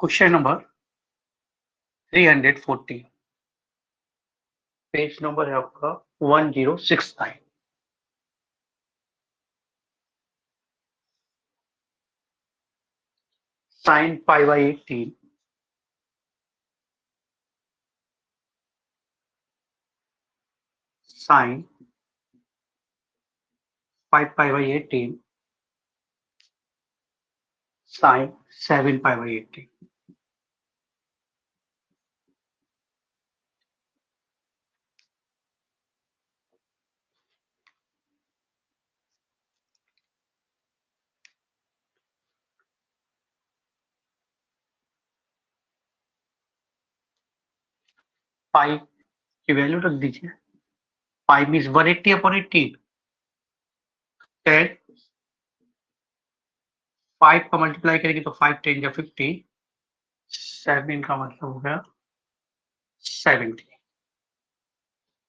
Question number 340, page number है आपका 1069। Sine pi by 18 sine 5 pi by 18 sine 7 pi by 18। Pi की value रख दीजिए। पाई मीन्स 180 अपॉन 18। 10 5 का मल्टीप्लाई करेंगे तो 5 10 या 50। 7 का मतलब हो गया 70।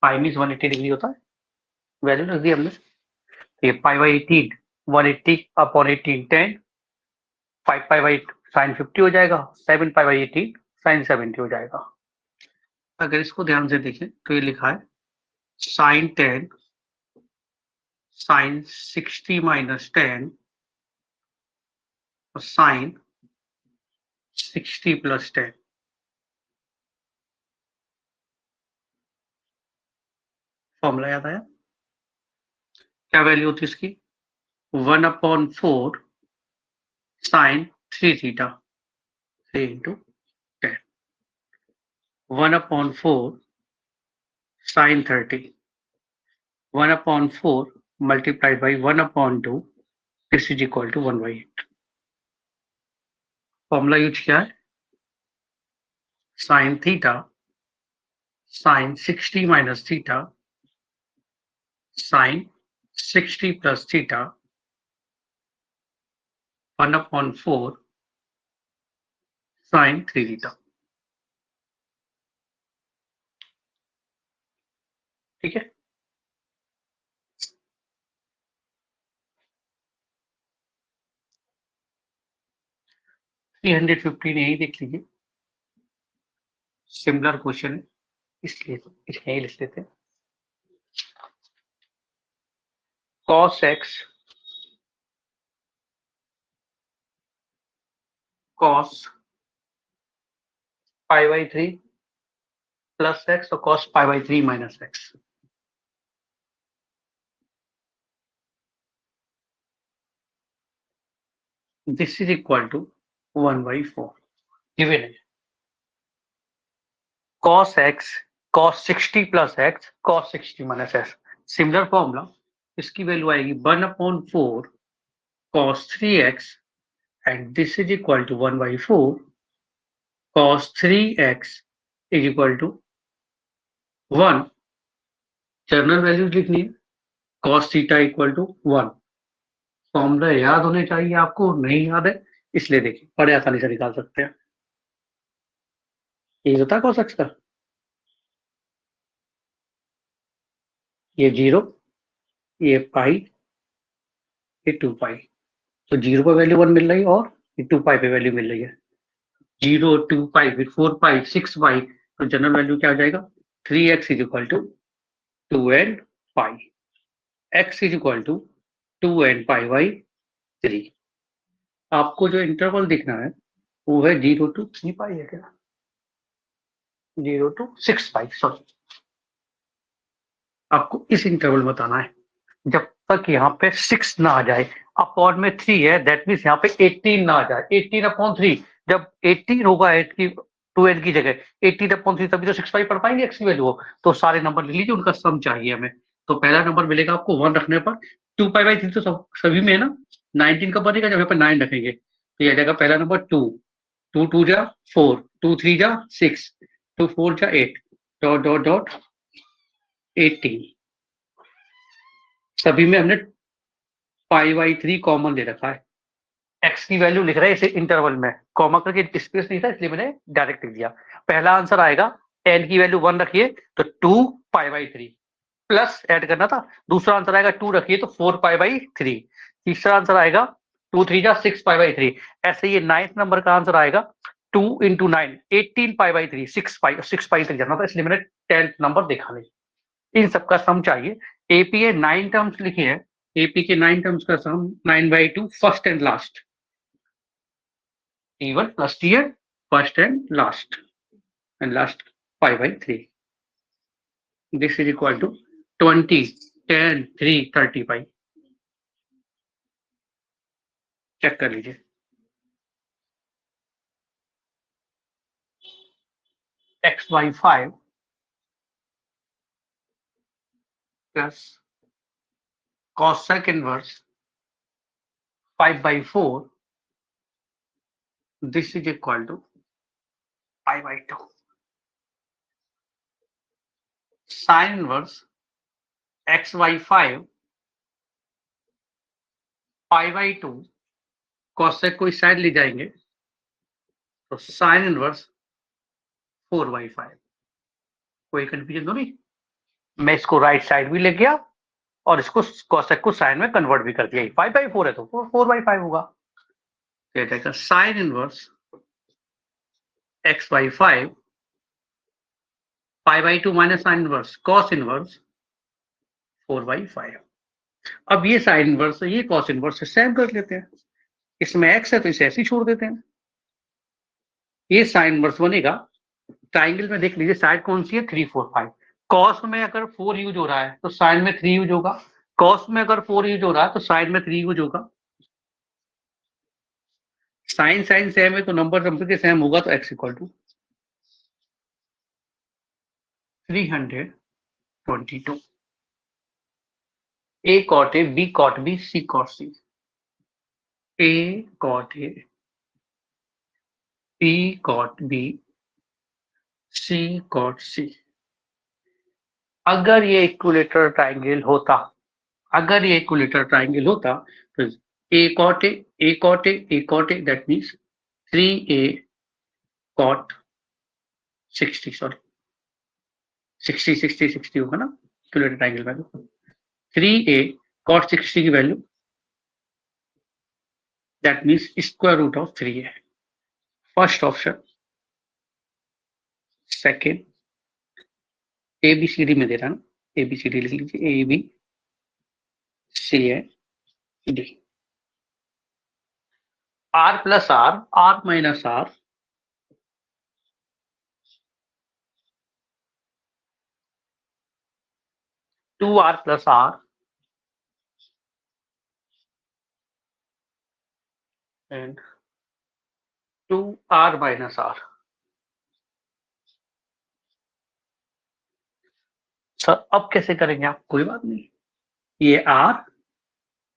पाई मीन्स 180 डिग्री होता है। वैल्यू रख दी हमने। तो ये पाई by 18 180 upon 18 10 5 pi by sine 50 हो जाएगा। 7 पाई बाई 18 साइन 70 हो जाएगा। अगर इसको ध्यान से देखें तो ये लिखा है साइन 10 साइन 60 माइनस 10 और साइन 60 प्लस 10। फॉर्मूला याद आया? क्या वैल्यू होती है इसकी? 1/4 sine 3 theta 3 into 10। 1/4 sine 30 1/4 multiplied by 1/2 this is equal to 1/8। Formula use किया है sine theta sine 60 minus theta sine 60 plus theta 1/4 sine 3 theta. ठीक है। थ्री 315 यही देख लीजिए। सिमिलर क्वेश्चन है इसलिए यही लिख लेते हैं। cos x cos pi by 3 plus x और cos pi by 3 minus x. This is equal to 1/4 given है। cos x cos 60 प्लस x cos 60 माइनस x। सिमिलर फॉर्मूला इसकी वैल्यू आएगी 1/4 cos 3x and this is equal to 1/4 cos 3x is equal to 1। General values लिखनी है। cos theta equal to 1। Formula याद होने चाहिए आपको, नहीं याद है इसलिए देखिए बड़े आसानी से निकाल सकते हैं। ये होता है cos x का, ये 0 ये पाई ये 2 पाई। तो 0 पे वैल्यू 1 मिल रही है और ये 2 पाई पे वैल्यू मिल रही है। 0 2 पाई फिर 4 पाई 6 पाई। तो जनरल वैल्यू क्या हो जाएगा? 3x is equal to 2n pi. x is equal to 2n pi by 3। आपको जो इंटरवल दिखना है वो है 0 to 3 पाई है क्या? 0 to 6 पाई, सॉरी। आपको इस इंटरवल में बताना है जब तक यहाँ पे 6 ना आ जाए। अपॉन में 3 है, दैट मीन्स यहाँ पे 18 ना आ जाए। 18/3 जब 18 होगा 8 की 2n की जगह 18/3 तभी तो 6 पाई पढ़ पाएंगे x की वैल्यू हो। तो सारे नंबर लिख लीजिए, उनका सम चाहिए हमें। तो पहला नंबर मिलेगा आपको 1 रखने पर। 2 पाई बाई 3 तो सभी में है ना। 19 का बनेगा जब यहाँ पे 9 रखेंगे तो यह जाएगा पहला नंबर 2। 2 2 जा 4 2 3 जा 6 2 4 जा 8 डॉट डॉट डॉट 18। सभी में हमने पाई बाई 3 कॉमन ले रखा है। एक्स की वैल्यू लिख रहे हैं इसे इंटरवल में, कॉमा करके स्पेस नहीं था इसलिए मैंने डायरेक्ट लिख दिया। पहला आंसर आएगा 10 की वैल्यू 1 रखिए तो 2 पाई बाई 3 प्लस ऐड करना था। दूसरा आंसर आएगा 2 रखिए तो 4 पाई बाई 3। तीसरा आंसर आएगा 2 3 जा 6 पाई बाई 3। ऐसे ये 9th नंबर का आंसर आएगा 2 into 9 18 पाई बाई 3 6 पाई तक जाना था, इसलिए मैंने 10th नंबर देखा नहीं। इन सबका सम चाहिए। एपी है 9 टर्म्स लिखे हैं, एपी के 9 टर्म्स का सम 9/2 first and last, T1 plus Tn first and last pi by 3. This is equal to 20, 10, 3, 30 pi. Check कर लीजिए। x by 5 plus cosec inverse 5/4. This is equal to pi by 2. Sin inverse x by 5 pi by 2. cosec को इस side ले जाएंगे तो sin inverse 4/5। कोई confusion तो नहीं? मैं इसको राइट साइड भी ले गया और इसको cosec को sin में कन्वर्ट भी कर दिया। 5/4 है तो 4/5 होगा। तो sin inverse x by 5 pi by 2 minus sin inverse cos inverse 4/5। अब ये sin इनवर्स ये cos इनवर्स से सेम कर लेते हैं। इसमें x है तो इसे ऐसे ही छोड़ देते हैं। ये sin इनवर्स बनेगा, ट्राइंगल में देख लीजिए साइड कौन सी है 3, 4, 5। cos में अगर 4 यूज हो रहा है तो sin में 3 यूज होगा, cos में अगर 4 यूज हो रहा है तो sin में 3 यूज होगा। sin सेम है तो नंबर के सेम होगा, तो x equal to 322। a cot a, b cot b, c cot c। a cot a, b cot b, c cot c। अगर ये इक्विलेटरल ट्राइंगल होता, अगर ये इक्विलेटरल ट्राइंगल होता तो a cot a, a cot a, a cot a, that means 3a cot 60, sorry 60 60 60 होगा ना equilateral triangle value. 3a cot 60 की value that means square root of 3a। First option. Second A B C D में दे रहा ना, ए B C D लिख लीजिए, A B C A D. R plus R, R minus R, two R plus R and 2r minus R. Sir अब कैसे करेंगे आप? कोई बात नहीं, ये r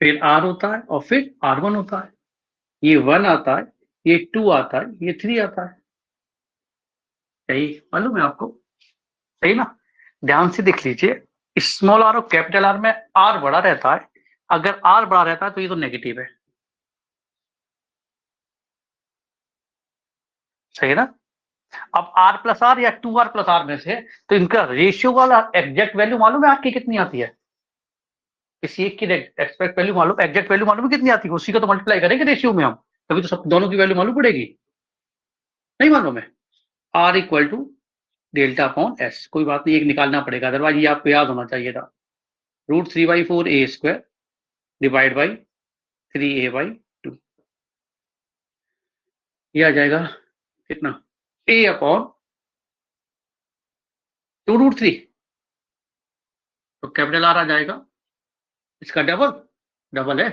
फिर r होता है और फिर r1 होता है, ये 1 आता है, ये 2 आता है, ये 3 आता है। सही मालूम है आपको? सही ना? ध्यान से देख लीजिए, स्मॉल आर और कैपिटल आर में r बड़ा रहता है, अगर r बड़ा रहता है तो ये तो नेगेटिव है। सही है ना? अब r प्लस आर या 2r प्लस आर में से तो इनका रेशियो वाला एग्जैक्ट वैल्यू मालूम है आपकी कितनी आती है? किसी एक की एक्सपेक्ट वैल्यू मालूम, एग्जैक्ट वैल्यू मालूम है कितनी आती है? उसी का तो मल्टीप्लाई करेंगे रेशियो में हम, तभी तो सब दोनों की वैल्यू मालूम पड़ेगी। नहीं मालूम है? r equal to delta upon S. कोई बात नहीं, एक निकालना पड़ेगा, अदरवाइज ये आपको याद होना चाहिए था। √3/4a² divide by 3a/2। ये आ जाएगा कितना? a अपॉन 2√3, तो कैपिटल आर आ जाएगा, इसका डबल है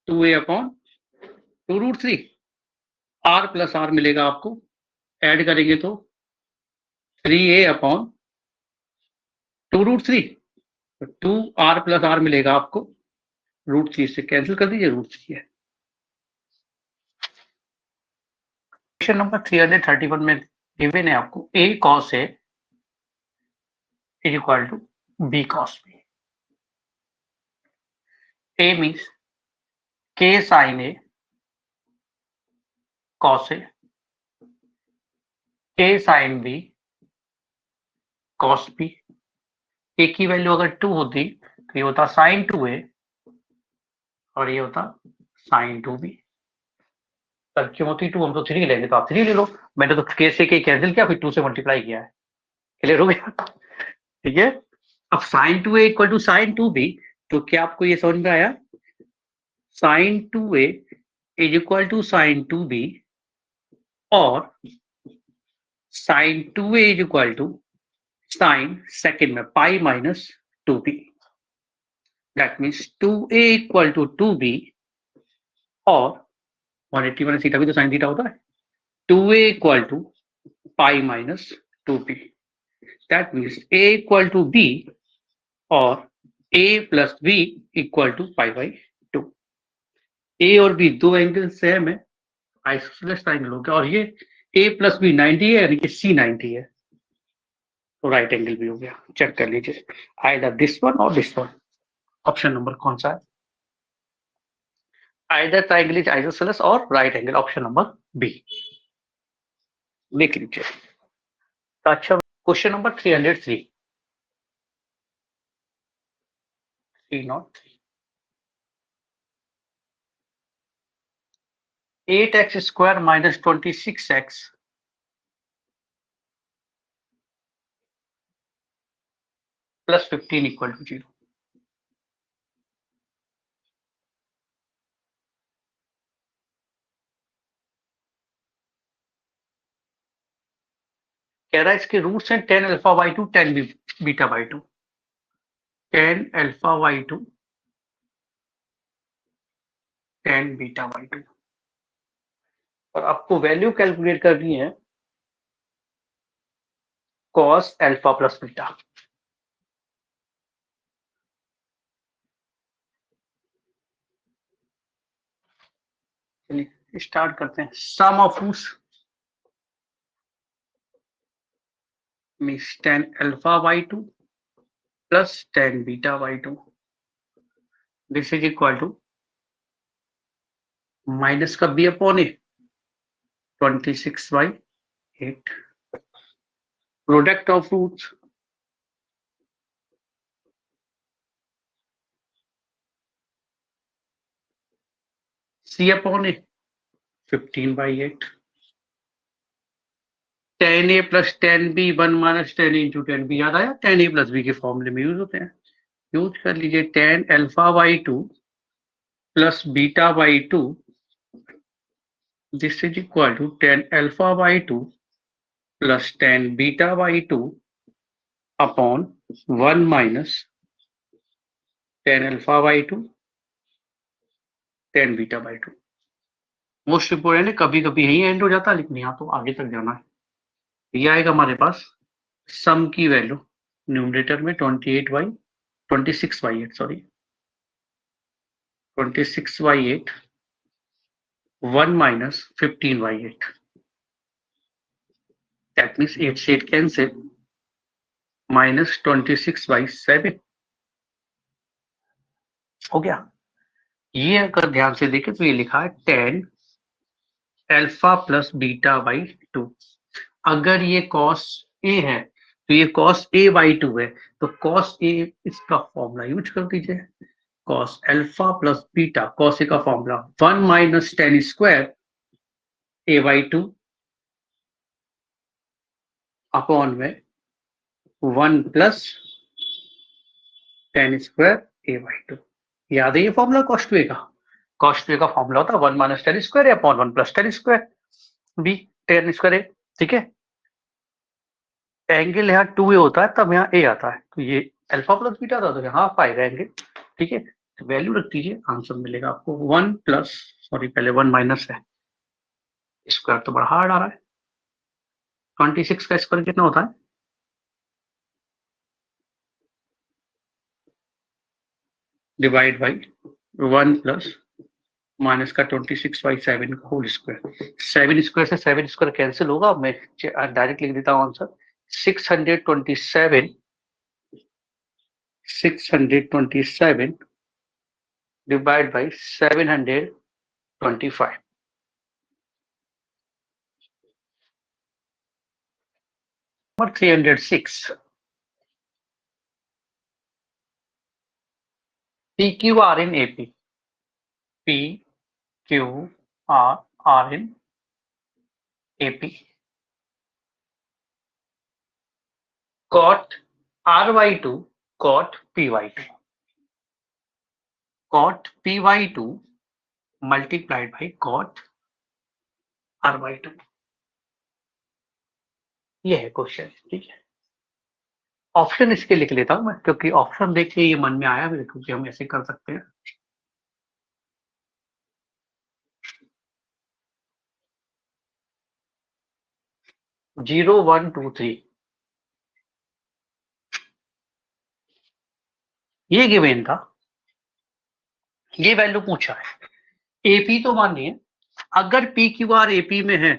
2a upon 2√3। r plus are मिलेगा आपको, ऐड करेंगे तो 3a अपॉन 2√3, तो 2r प्लस आर मिलेगा आपको, √3 से कैंसिल कर दीजिए, √3 है। क्वेश्चन नंबर 331 में गिवन है आपको a cos a is equal to b cos b। a means k sin a cos a, k sin b cos b। a की वैल्यू अगर 2 होती तो ये होता sin 2a और ये होता sin 2b। क्यों होती 2? हम तो 3 लेंगे तो आप 3 ले लो, मैंने तो k से k कैंसिल किया, फिर 2 से मल्टीप्लाई किया है। क्लियर हो गया? ठीक है। अब sin 2a equal to sin 2b, तो क्या आपको ये समझ में आया? sin 2a is equal to sin 2b और sin 2a is equal to sin second में pi minus 2b। That means 2a equal to 2b और 180 माइनस थीटा भी तो sin थीटा होता है। 2a equal to pi minus 2b। That means a equal to b और a plus b equal to pi by 2। a और b दो angle same है, isosceles triangle हो गया, और ये a प्लस बी 90 है, यानी कि c 90 है, तो राइट एंगल भी हो गया। चेक कर लीजिए, आइदर दिस वन और दिस वन। ऑप्शन नंबर कौन सा है? आइदर ट्रायंगल इज आइसोसेलेस और right angle, option number B. देख लीजिए। अच्छा, question number 303, 303। 8x square minus 26x plus 15 equal to 0। कह रहा है इसके रूट्स हैं 10 alpha by 2, 10 beta by 2, 10 alpha by 2, 10 beta by 2। और आपको वैल्यू कैलकुलेट करनी है कॉस अल्फा प्लस बीटा। चलिए स्टार्ट करते हैं। Sum of roots means 10 alpha by 2 plus 10 beta by 2, this is equal to minus का B upon A 26/8। Product of roots C upon A 15/8। 10a plus 10b 1 minus 10 into 10b, याद आया? 10a plus b के फॉर्मूले में use होते हैं। Use कर लीजिए 10 alpha by 2 plus beta by 2, this is equal to 10 alpha by 2 plus 10 beta by 2 upon 1 minus 10 alpha by 2, 10 beta by 2। Most important है, कभी कभी यही एंड हो जाता है, लेकिन यहाँ तो आगे तक जाना है। ये आएगा हमारे पास सम की वैल्यू न्यूमरेटर में 26/8, सॉरी 26/8, 1 माइनस 15/8। दैट मीन्स 8 से 8 कैंसिल, माइनस 26/7 हो गया। ये अगर ध्यान से देखें तो ये लिखा है 10 अल्फा प्लस बीटा बाई 2। अगर ये कॉस ए है तो ये कॉस ए बाई 2 है, तो कॉस ए इसका फॉर्मूला यूज कर दीजिए, cos alpha plus beta, cos A का formula 1 minus 10 square A by 2 upon में 1 प्लस 10 स्क्वायर ए बाई 2। याद है ये फॉर्मूला कॉस 2a का? कॉस 2a का फॉर्मूला होता है 1 minus 10 square A upon 1 plus 10 square B, 10 square A. ठीक है, एंगल यहाँ 2a होता है तब यहाँ a आता है, तो ये अल्फा प्लस बीटा था तो यहाँ आप आएगा एंगल। ठीक है, तो वैल्यू रख दीजिए, आंसर मिलेगा आपको 1 प्लस, सॉरी पहले 1 माइनस है, स्क्वायर तो बड़ा हार्ड आ रहा है। 26 का स्क्वायर कितना होता है? डिवाइड बाई 1 प्लस माइनस का 26/7 का होल स्क्वायर। 7 स्क्वायर से 7 स्क्वायर कैंसिल होगा, मैं डायरेक्ट लिख देता हूँ answer 627, 627 divide by 725। Number 306, P Q R in AP, P Q R are in AP cot r/2 cot p/2, cot p/2 multiplied by cot r/2। ये है question, ठीक है। ऑप्शन इसके लिख लेता हूं मैं, क्योंकि ऑप्शन देख के ये मन में आया मेरे को कि हम ऐसे कर सकते हैं। 0 1 2 3 ये गिवन था, ये वैल्यू पूछा है। एपी तो मानिए, अगर पी क्यू आर एपी में है,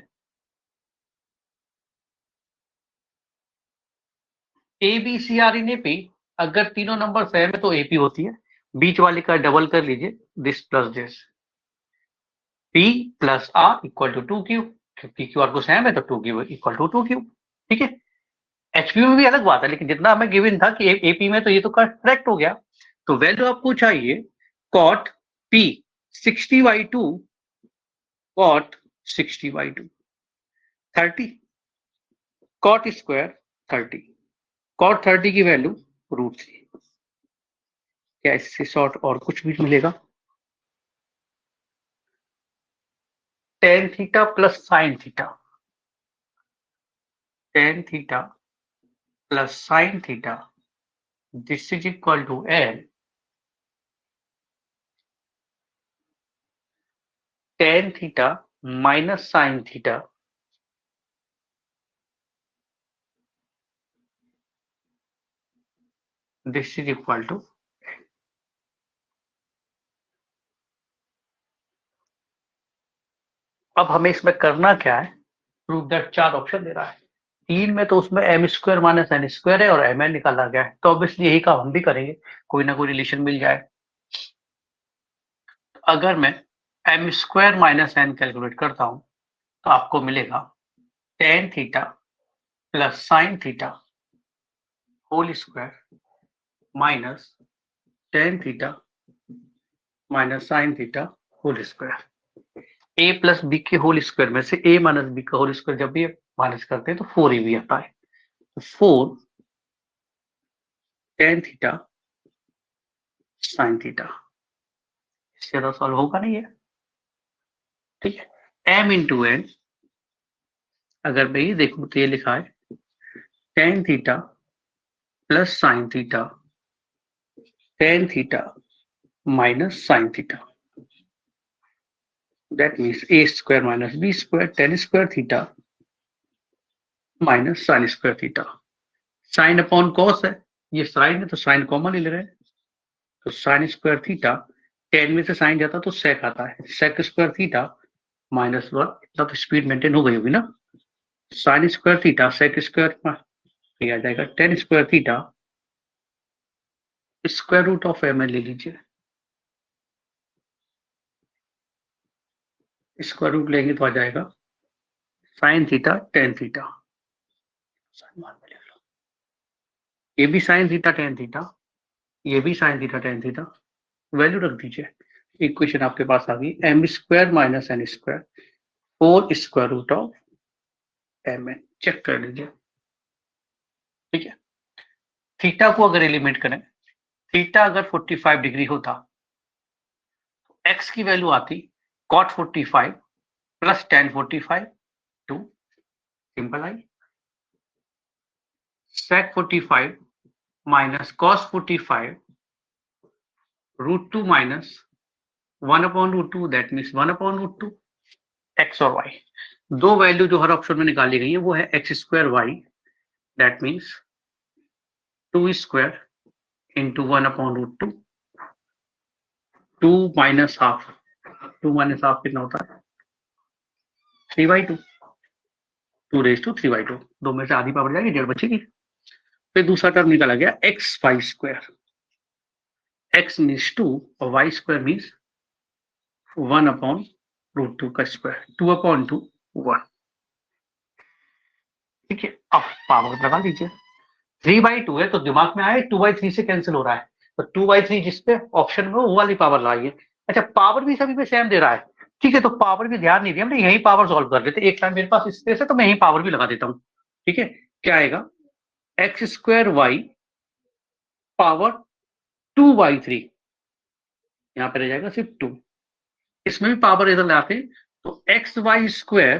A B C are in AP, अगर तीनों नंबर सेम है तो एपी होती है। बीच वाले का डबल कर लीजिए, this plus this, P plus R equal to 2Q, P Q R को सेम है तो 2Q इक्वल टू 2Q, ठीक है। एचपी में भी अलग बात है, लेकिन जितना हमें गिवन था कि एपी में, तो ये तो करेक्ट हो गया। तो वैल्यू आपको चाहिए cot P 60/2 cot 60/2 30 cot square 30, cot 30 की वैल्यू √3। क्या इससे शॉर्ट और कुछ भी मिलेगा? tan theta plus sine theta, tan theta plus sine theta, this is equal to n tan theta minus sine theta, this is equal to. अब हमें इसमें करना क्या है? प्रूव दैट 4 ऑप्शन दे रहा है, 3 में तो उसमें m square minus n square है और mn निकाला गया है, तो ऑब्वियसली यही काम हम भी करेंगे, कोई ना कोई रिलेशन मिल जाए। अगर मैं m square minus n calculate करता हूं तो आपको मिलेगा tan theta plus sine theta whole square minus tan theta minus sine theta whole square. a plus B के होल स्क्वायर में से a माइनस बी का होल स्क्वायर जब भी माइनस करते हैं तो 4ab आता है, तो 4 tan थीटा साइन थीटा, इससे ज्यादा सॉल्व होगा नहीं है, ठीक है। m इंटू एन, अगर मैं ये देखूं तो ये लिखा है tan theta plus sine theta tan theta minus sine theta, that means a square minus B square tan square theta minus sine square theta. Sine upon cos है, ये साइन है तो साइन कॉमन ले रहे हैं, तो साइन स्क्वायर थीटा, टेन में से साइन जाता तो सेक आता है, सेक स्क्वायर थीटा -1, इतना तो स्पीड मेंटेन हो गई होगी ना। Sine square theta sec square ये आ जाएगा tan square theta square root of M ले लीजिए, स्क्वायर रूट लेंगे तो आ जाएगा साइन थीटा टेन थीटा, ये भी साइन थीटा टेन थीटा, ये भी sine theta tan theta, value रख दीजिए। इक्वेशन आपके पास आ गई M square minus N square 4 square root of M N, check कर लीजिए, ठीक है। थीटा को अगर एलिमिनेट करें, थीटा अगर 45 डिग्री होता, एक्स की वैल्यू आती cot 45 plus tan 45 two, simple आई, sec 45 minus cos 45 √2 minus 1/√2, that means 1/√2, x और वाई। दो वैल्यू जो हर ऑप्शन में निकाली गई है वो है x square y, that means 2 square into 1/√2, 2 minus half, 2 minus half कितना होता है 3/2, 2⁻², दो में से आधी पावर जाएगी, डेढ़ बचेगी। फिर दूसरा टर्म निकाला गया x y square, x means 2 और वाई स्क्वायर मीन्स 1/√2 का स्क्वायर, 2/2 1, ठीक है। अब पावर लगा लीजिए, 3/2 है तो दिमाग में आए 2/3 से कैंसिल हो रहा है, तो 2/3 जिसपे ऑप्शन में वो वाली पावर लगाइए। अच्छा, पावर भी सभी पे सेम दे रहा है, ठीक है, तो पावर भी ध्यान नहीं दिया हमने, यही पावर सॉल्व कर लेते, एक टाइम मेरे पास स्पेस है तो मैं यही पावर भी लगा देता हूँ, ठीक है। क्या आएगा एक्स स्क्वायर वाई पावर 2/3, यहाँ पे रह जाएगा सिर्फ 2, इसमें भी पावर इधर लाते तो एक्स वाई स्क्वायर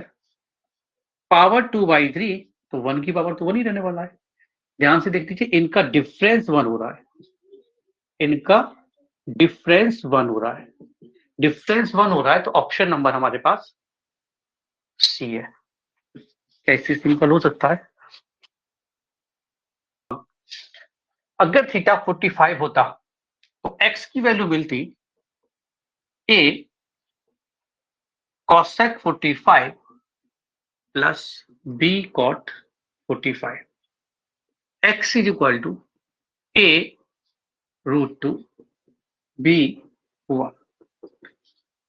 पावर 2/3, तो 1 की पावर तो 1 ही रहने वाला है। ध्यान से देख लीजिए, इनका डिफरेंस 1 हो रहा है, इनका डिफरेंस 1 हो रहा है, डिफरेंस 1 हो रहा है, तो ऑप्शन नंबर हमारे पास सी है। कैसे सिंपल हो सकता है? अगर थीटा 45 होता तो एक्स की वैल्यू मिलती A cosec 45 plus B cot 45, X is equal to A √2 B 1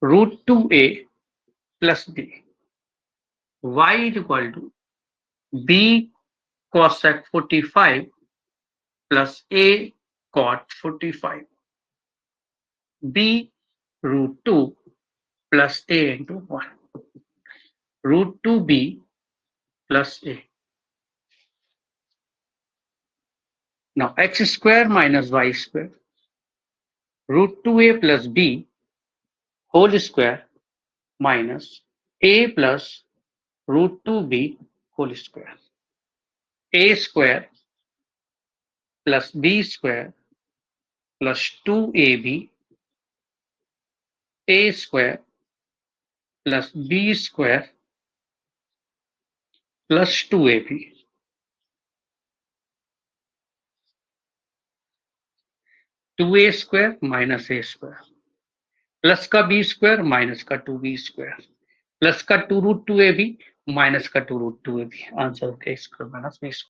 √2a plus b, y is equal to b cosec 45 plus a cot 45, b √2 plus a into 1 √2b plus a. Now x square minus y square √2a plus b whole square minus a plus √2b whole square, a square plus b square plus 2ab, a square plus b square plus 2ab, 2a square minus a square, plus का b square minus का 2b square, plus का 2 √2ab minus का 2 √2ab, answer होगा a square minus b square.